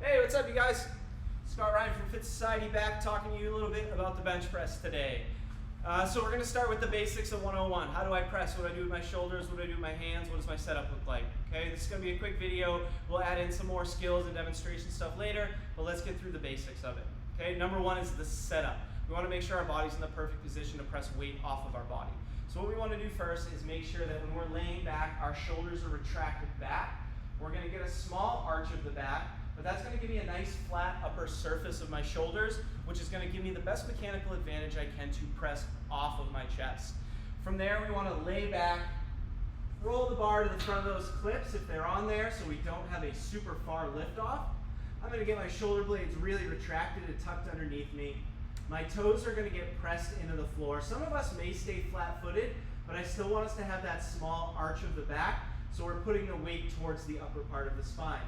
Hey, what's up, you guys? Scott Ryan from Fit Society back talking to you a little bit about the bench press today. So we're going to start with the basics of 101. How do I press? What do I do with my shoulders? What do I do with my hands? What does my setup look like? Okay, this is going to be a quick video. We'll add in some more skills and demonstration stuff later, but let's get through the basics of it. Okay, number one is the setup. We want to make sure our body's in the perfect position to press weight off of our body. So what we want to do first is make sure that when we're laying back, our shoulders are retracted back. We're going to get a small arch of the back, but that's going to give me a nice flat upper surface of my shoulders, which is going to give me the best mechanical advantage I can to press off of my chest. From there, we want to lay back, roll the bar to the front of those clips if they're on there so we don't have a super far lift off. I'm going to get my shoulder blades really retracted and tucked underneath me. My toes are going to get pressed into the floor. Some of us may stay flat-footed, but I still want us to have that small arch of the back, so we're putting the weight towards the upper part of the spine.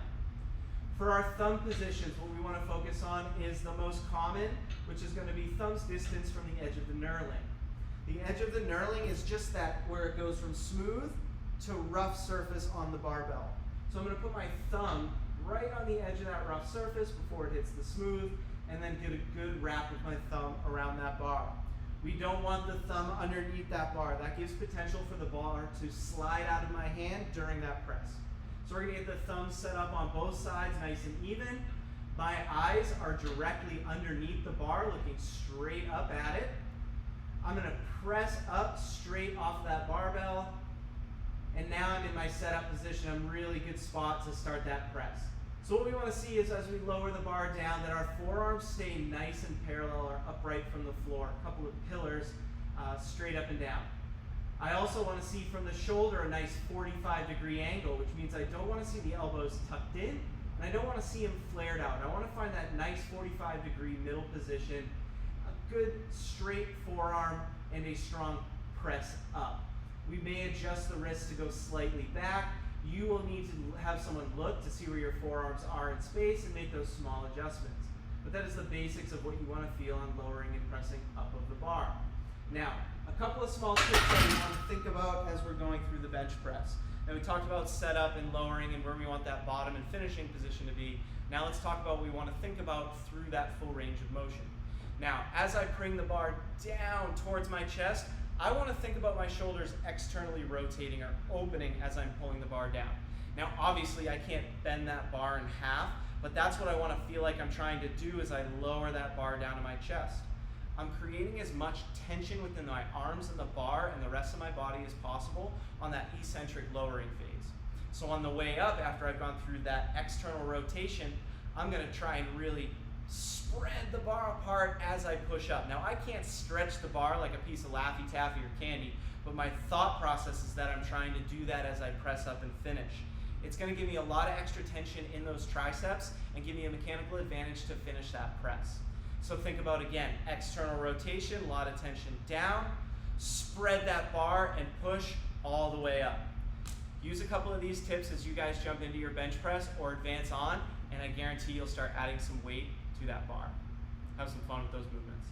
For our thumb positions, what we want to focus on is the most common, which is going to be thumb's distance from the edge of the knurling. The edge of the knurling is just that, where it goes from smooth to rough surface on the barbell. So I'm going to put my thumb right on the edge of that rough surface before it hits the smooth, and then get a good wrap with my thumb around that bar. We don't want the thumb underneath that bar. That gives potential for the bar to slide out of my hand during that press. So we're going to get the thumb set up on both sides nice and even. My eyes are directly underneath the bar, looking straight up at it. I'm going to press up straight off that barbell. And now I'm in my setup position. I'm really good spot to start that press. So what we want to see is as we lower the bar down that our forearms stay nice and parallel or upright from the floor. A couple of pillars straight up and down. I also want to see from the shoulder a nice 45-degree angle, which means I don't want to see the elbows tucked in, and I don't want to see them flared out. I want to find that nice 45-degree middle position, a good straight forearm, and a strong press up. We may adjust the wrist to go slightly back. You will need to have someone look to see where your forearms are in space and make those small adjustments. But that is the basics of what you want to feel on lowering and pressing up of the bar. Now, a couple of small tips that we want to think about as we're going through the bench press. Now we talked about setup and lowering and where we want that bottom and finishing position to be. Now let's talk about what we want to think about through that full range of motion. Now, as I bring the bar down towards my chest, I want to think about my shoulders externally rotating or opening as I'm pulling the bar down. Now, obviously, I can't bend that bar in half, but that's what I want to feel like I'm trying to do as I lower that bar down to my chest. I'm creating as much tension within my arms and the bar and the rest of my body as possible on that eccentric lowering phase. So on the way up, after I've gone through that external rotation, I'm going to try and really spread the bar apart as I push up. Now I can't stretch the bar like a piece of Laffy Taffy or candy, but my thought process is that I'm trying to do that as I press up and finish. It's going to give me a lot of extra tension in those triceps and give me a mechanical advantage to finish that press. So think about, again, external rotation, a lot of tension down, spread that bar and push all the way up. Use a couple of these tips as you guys jump into your bench press or advance on, and I guarantee you'll start adding some weight to that bar. Have some fun with those movements.